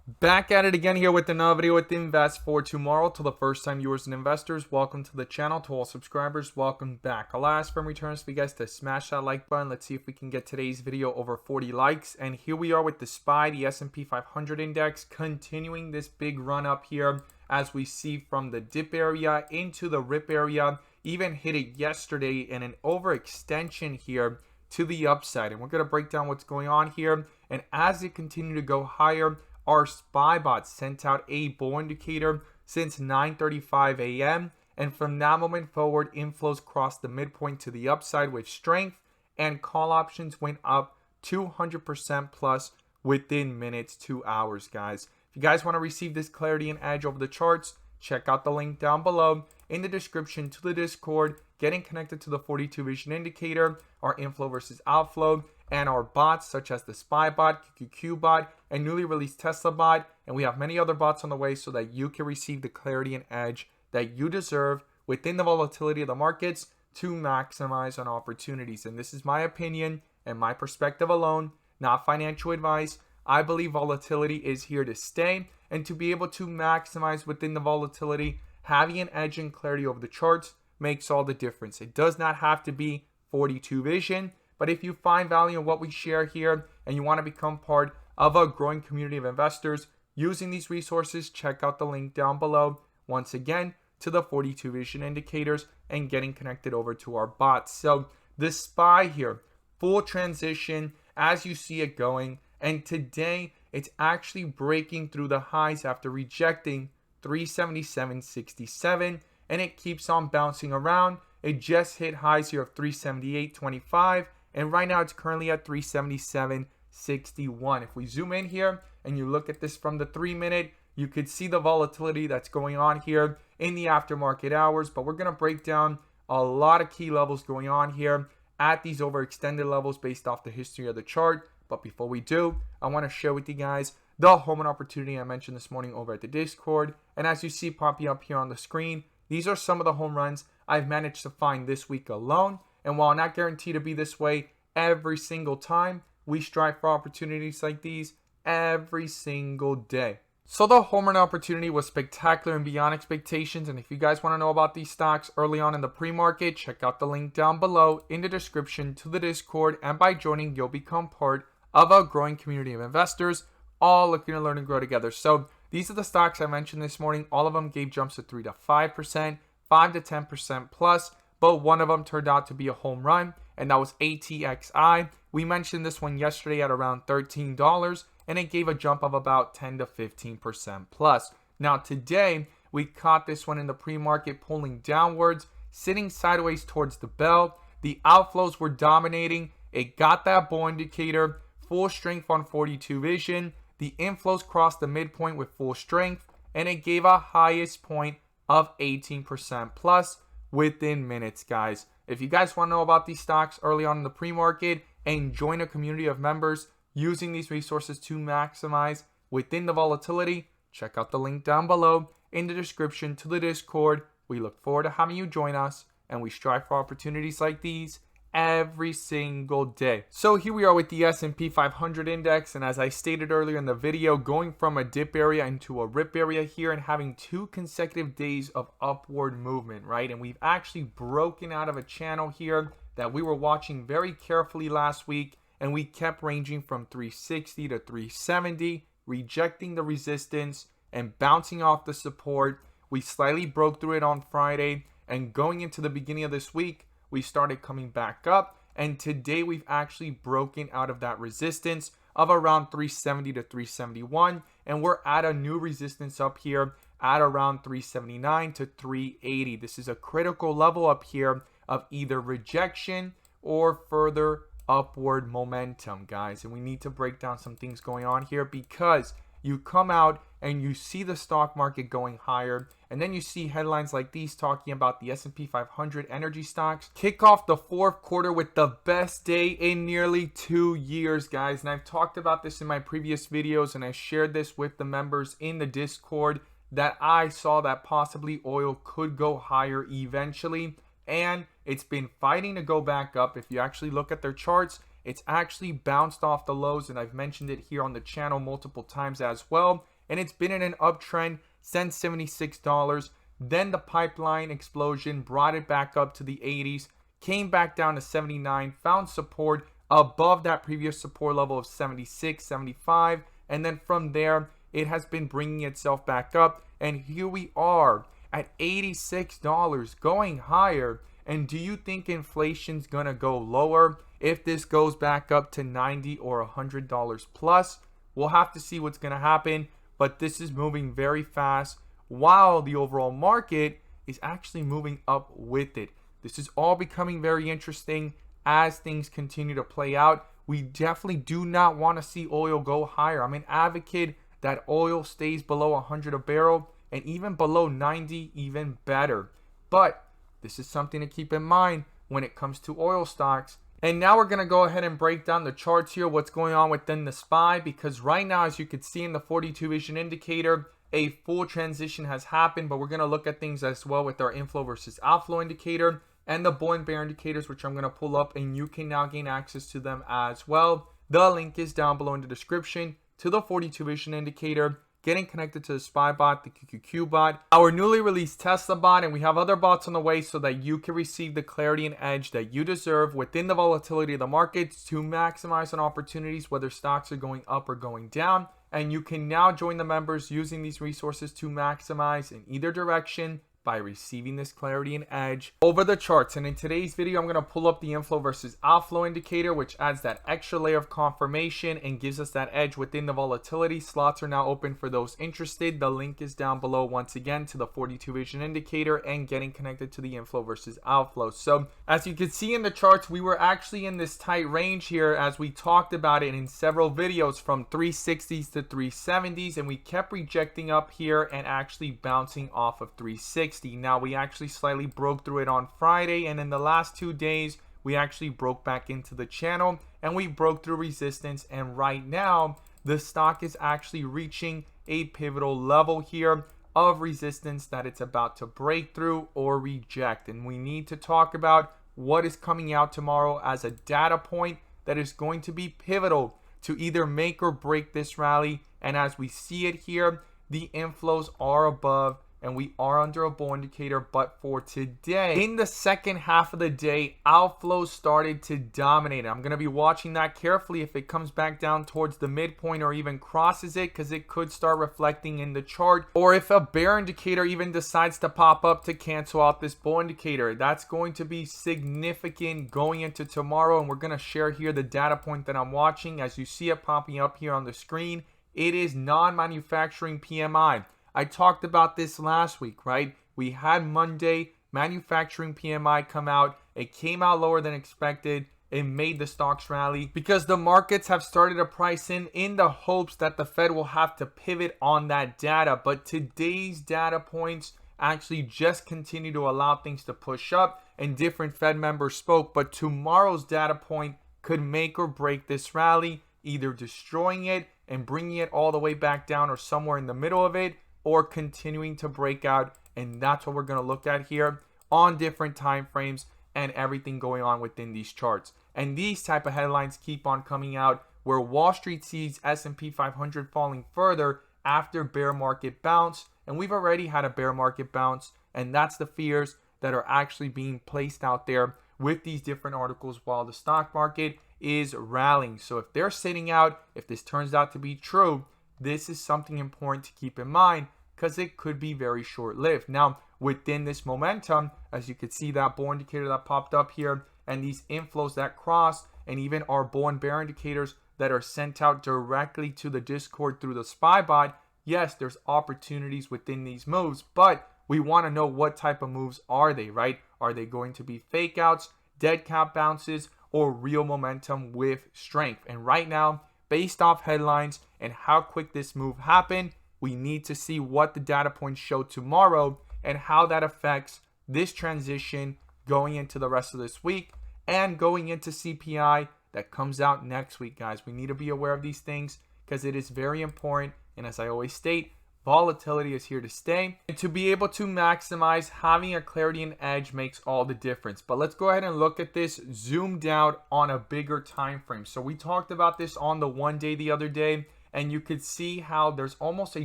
Back at it again here with another video with Invest for Tomorrow. To the first time viewers and investors, welcome to the channel. To all subscribers, welcome back. I'll ask for returns for you guys to smash that like button. Let's see if we can get today's video over 40 likes. And here we are with the SPY, the S&P 500 index, continuing this big run up here as we see from the dip area into the rip area. Even hit it yesterday in an overextension here to the upside. And we're going to break down what's going on here. And as it continued to go higher, our SPY bot sent out a bull indicator since 9:35 a.m. and from that moment forward, inflows crossed the midpoint to the upside with strength, and call options went up 200% plus within minutes to hours, guys. If you guys want to receive this clarity and edge over the charts, check out the link down below in the description to the Discord, getting connected to the 42 vision indicator, our inflow versus outflow, and our bots such as the SPY bot, QQQ bot, and newly released Tesla bot. And we have many other bots on the way so that you can receive the clarity and edge that you deserve within the volatility of the markets to maximize on opportunities. And this is my opinion and my perspective alone, not financial advice. I believe volatility is here to stay, and to be able to maximize within the volatility, having an edge and clarity over the charts makes all the difference. It does not have to be 42 vision. But if you find value in what we share here and you want to become part of a growing community of investors using these resources, check out the link down below once again to the 42 vision indicators and getting connected over to our bots. So the SPY here, full transition as you see it going. And today it's actually breaking through the highs after rejecting 377.67, and it keeps on bouncing around. It just hit highs here of 378.25. And right now it's currently at 377.61. If we zoom in here and you look at this from the 3-minute, you could see the volatility that's going on here in the aftermarket hours. But we're going to break down a lot of key levels going on here at these overextended levels based off the history of the chart. But before we do, I want to share with you guys the home run opportunity I mentioned this morning over at the Discord. And as you see popping up here on the screen, these are some of the home runs I've managed to find this week alone. And while not guaranteed to be this way every single time, we strive for opportunities like these every single day. So the home run opportunity was spectacular and beyond expectations. And if you guys want to know about these stocks early on in the pre-market, check out the link down below in the description to the Discord. And by joining, you'll become part of a growing community of investors, all looking to learn and grow together. So these are the stocks I mentioned this morning. All of them gave jumps of 3 to 5%, 5 to 10% plus. But one of them turned out to be a home run, and that was ATXI. We mentioned this one yesterday at around $13, and it gave a jump of about 10 to 15% plus. Now today, we caught this one in the pre-market pulling downwards, sitting sideways towards the bell. The outflows were dominating. It got that bull indicator, full strength on 42 vision. The inflows crossed the midpoint with full strength, and it gave a highest point of 18% plus within minutes, guys. If you guys want to know about these stocks early on in the pre-market and join a community of members using these resources to maximize within the volatility, check out the link down below in the description to the Discord. We look forward to having you join us, and we strive for opportunities like these every single day. So here we are with the S&P 500 index, and as I stated earlier in the video, going from a dip area into a rip area here and having 2 consecutive days of upward movement, right? And we've actually broken out of a channel here that we were watching very carefully last week, and we kept ranging from 360 to 370, rejecting the resistance and bouncing off the support. We slightly broke through it on Friday, and going into the beginning of this week, we started coming back up, and today we've actually broken out of that resistance of around 370 to 371, and we're at a new resistance up here at around 379 to 380. This is a critical level up here of either rejection or further upward momentum, guys. And we need to break down some things going on here, because you come out and you see the stock market going higher, and then you see headlines like these talking about the S&P 500 energy stocks kick off the 4th quarter with the best day in nearly 2 years, guys. And I've talked about this in my previous videos, and I shared this with the members in the Discord, that I saw that possibly oil could go higher eventually, and it's been fighting to go back up. If you actually look at their charts, it's actually bounced off the lows, and I've mentioned it here on the channel multiple times as well. and it's been in an uptrend since $76. Then the pipeline explosion brought it back up to the 80s, came back down to 79, found support above that previous support level of 76, 75, and then from there it has been bringing itself back up, and here we are at $86 going higher. And do you think inflation's gonna go lower if this goes back up to $90 or $100 plus? We'll have to see what's gonna happen, but this is moving very fast while the overall market is actually moving up with it. This is all becoming very interesting as things continue to play out. We definitely do not want to see oil go higher. I'm an advocate that oil stays below 100 a barrel, and even below 90 even better. But this is something to keep in mind when it comes to oil stocks. And now we're going to go ahead and break down the charts here, what's going on within the SPY, because right now, as you can see in the 42 vision indicator, a full transition has happened, but we're going to look at things as well with our inflow versus outflow indicator and the bull and bear indicators, which I'm going to pull up, and you can now gain access to them as well. The link is down below in the description to the 42 vision indicator, getting connected to the SPY bot, the QQQ bot, our newly released Tesla bot, and we have other bots on the way so that you can receive the clarity and edge that you deserve within the volatility of the markets to maximize on opportunities, whether stocks are going up or going down. And you can now join the members using these resources to maximize in either direction by receiving this clarity and edge over the charts. And in today's video, I'm going to pull up the inflow versus outflow indicator, which adds that extra layer of confirmation and gives us that edge within the volatility. Slots are now open for those interested. The link is down below once again to the 42 vision indicator and getting connected to the inflow versus outflow. So as you can see in the charts, we were actually in this tight range here as we talked about it in several videos, from 360s to 370s, and we kept rejecting up here and actually bouncing off of 360. Now we actually slightly broke through it on Friday, and in the last 2 days we actually broke back into the channel and we broke through resistance, and right now the stock is actually reaching a pivotal level here of resistance that it's about to break through or reject. And we need to talk about what is coming out tomorrow as a data point that is going to be pivotal to either make or break this rally. And as we see it here, the inflows are above and we are under a bull indicator. But for today, in the second half of the day, outflows started to dominate. I'm going to be watching that carefully if it comes back down towards the midpoint or even crosses it, because it could start reflecting in the chart, or if a bear indicator even decides to pop up to cancel out this bull indicator. That's going to be significant going into tomorrow, and we're going to share here the data point that I'm watching. As you see it popping up here on the screen, it is non-manufacturing PMI. I talked about this last week, right? We had Monday manufacturing PMI come out. It came out lower than expected. It made the stocks rally because the markets have started to price in the hopes that the Fed will have to pivot on that data. But today's data points actually just continue to allow things to push up, and different Fed members spoke. But tomorrow's data point could make or break this rally, either destroying it and bringing it all the way back down or somewhere in the middle of it, or continuing to break out. And that's what we're going to look at here on different time frames and everything going on within these charts. And these type of headlines keep on coming out where Wall Street sees S&P 500 falling further after bear market bounce. And we've already had a bear market bounce, and that's the fears that are actually being placed out there with these different articles while the stock market is rallying. So if they're sitting out, if this turns out to be true, this is something important to keep in mind, because it could be very short-lived. Now, within this momentum, as you can see that bull indicator that popped up here, and these inflows that cross, and even our bull and bear indicators that are sent out directly to the Discord through the SPY bot, yes, there's opportunities within these moves, but we want to know what type of moves are they, right? Are they going to be fake outs, dead cat bounces, or real momentum with strength? And right now, based off headlines and how quick this move happened, we need to see what the data points show tomorrow and how that affects this transition going into the rest of this week and going into CPI that comes out next week, guys. We need to be aware of these things because it is very important. And as I always state, volatility is here to stay. And to be able to maximize, having a clarity and edge makes all the difference. But let's go ahead and look at this zoomed out on a bigger time frame. So we talked about this on the 1 day the other day, and you could see how there's almost a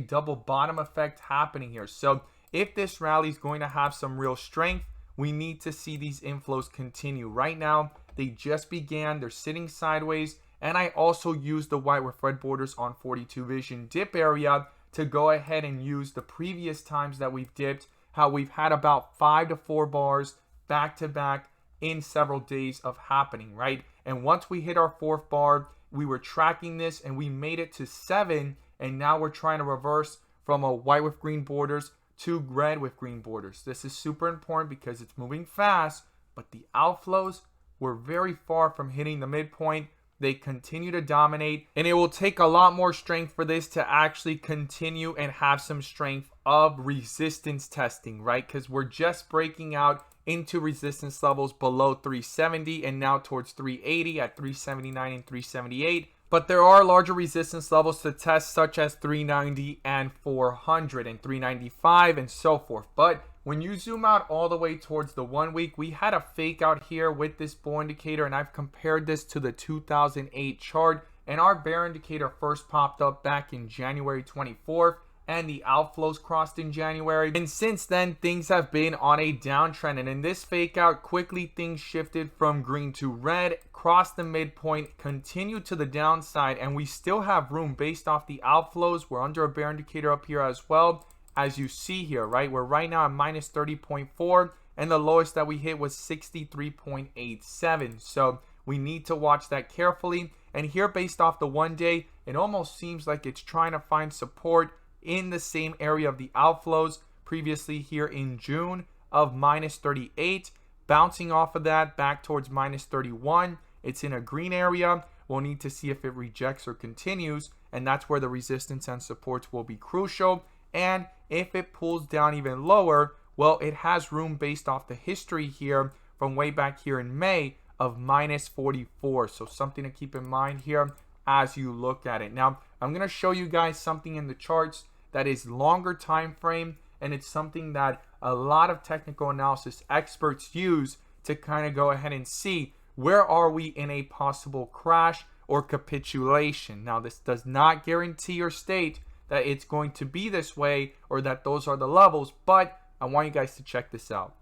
double bottom effect happening here. So if this rally is going to have some real strength, we need to see these inflows continue. Right now, they just began, they're sitting sideways, and I also used the white with red borders on 42 vision dip area to go ahead and use the previous times that we've dipped, how we've had about 5 to 4 bars back to back in several days of happening, right? And once we hit our 4th bar, we were tracking this and we made it to 7, and now we're trying to reverse from a white with green borders to red with green borders. This is super important because it's moving fast, but the outflows were very far from hitting the midpoint. They continue to dominate, and it will take a lot more strength for this to actually continue and have some strength of resistance testing, right? Because we're just breaking out into resistance levels below 370 and now towards 380 at 379 and 378. But there are larger resistance levels to test, such as 390 and 400 and 395 and so forth. But when you zoom out all the way towards the 1 week, we had a fake out here with this bull indicator, and I've compared this to the 2008 chart, and our bear indicator first popped up back in January 24th, and the outflows crossed in January, and since then things have been on a downtrend. And in this fake out, quickly things shifted from green to red, crossed the midpoint, continued to the downside, and we still have room based off the outflows. We're under a bear indicator up here as well, as you see here, right? We're right now at minus 30.4, and the lowest that we hit was 63.87. So we need to watch that carefully. And here, based off the 1 day, it almost seems like it's trying to find support in the same area of the outflows previously here in June of minus 38, bouncing off of that back towards minus 31. It's in a green area. We'll need to see if it rejects or continues, and that's where the resistance and supports will be crucial. And if it pulls down even lower, well, it has room based off the history here from way back here in May of minus 44. So something to keep in mind here as you look at it. Now, I'm going to show you guys something in the charts that is longer time frame, and it's something that a lot of technical analysis experts use to kind of go ahead and see where are we in a possible crash or capitulation. Now, this does not guarantee or state that it's going to be this way or that those are the levels, but I want you guys to check this out.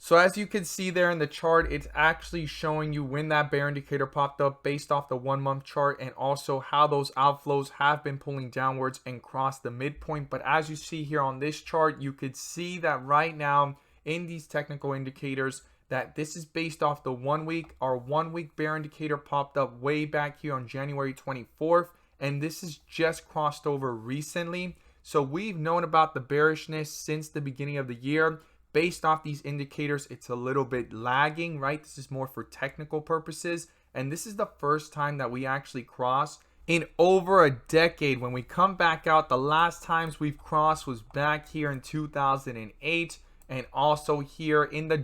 So as you can see there in the chart, it's actually showing you when that bear indicator popped up based off the 1 month chart, and also how those outflows have been pulling downwards and crossed the midpoint. But as you see here on this chart, you could see that right now in these technical indicators that this is based off the 1 week. Our 1 week bear indicator popped up way back here on January 24th, and this is just crossed over recently. So we've known about the bearishness since the beginning of the year. Based off these indicators, it's a little bit lagging, right? This is more for technical purposes. And this is the first time that we actually cross in over a decade. When we come back out, the last times we've crossed was back here in 2008 and also here in the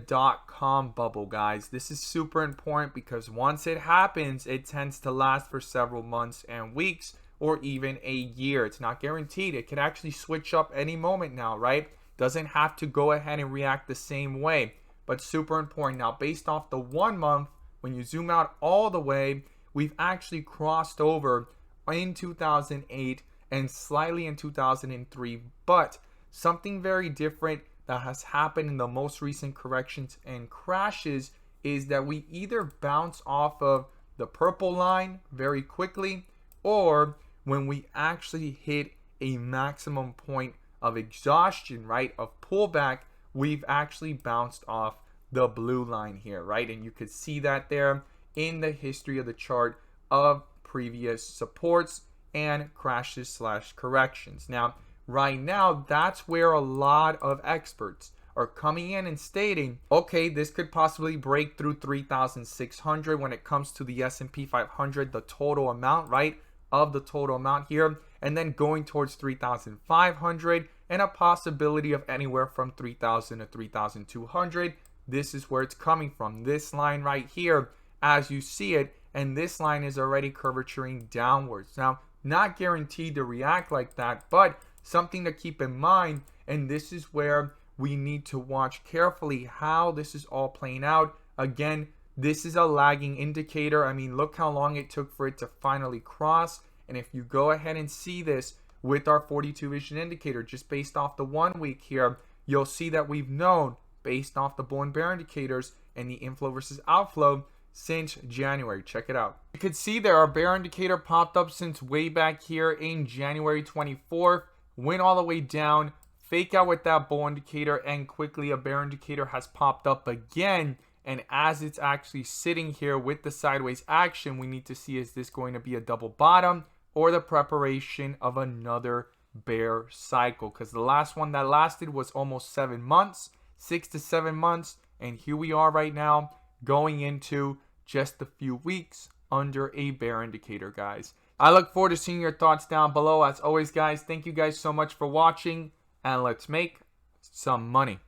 .com bubble, guys. This is super important because once it happens, it tends to last for several months and weeks or even a year. It's not guaranteed. It could actually switch up any moment now, right? Doesn't have to go ahead and react the same way, but super important. Now, based off the 1 month, when you zoom out all the way, we've actually crossed over in 2008 and slightly in 2003, but something very different that has happened in the most recent corrections and crashes is that we either bounce off of the purple line very quickly, or when we actually hit a maximum point of exhaustion, right, of pullback, we've actually bounced off the blue line here, right? And you could see that there in the history of the chart of previous supports and crashes slash corrections. Now, right now, that's where a lot of experts are coming in and stating, okay, this could possibly break through 3,600 when it comes to the SP 500, the total amount, right, of the total amount here, and then going towards 3,500 and a possibility of anywhere from 3,000 to 3,200. This is where it's coming from, this line right here as you see it, and this line is already curvaturing downwards. Now, not guaranteed to react like that, but something to keep in mind, and this is where we need to watch carefully how this is all playing out. Again, this is a lagging indicator. I mean, look how long it took for it to finally cross. And if you go ahead and see this with our 42 vision indicator, just based off the 1 week here, you'll see that we've known based off the bull and bear indicators and the inflow versus outflow since January. Check it out. You can see there our bear indicator popped up since way back here in January 24th, went all the way down, fake out with that bull indicator, and quickly a bear indicator has popped up again. And as it's actually sitting here with the sideways action, we need to see, is this going to be a double bottom or the preparation of another bear cycle? Because the last one that lasted was almost 7 months, 6 to 7 months. And here we are right now going into just a few weeks under a bear indicator, guys. I look forward to seeing your thoughts down below. As always, guys, thank you guys so much for watching, and let's make some money.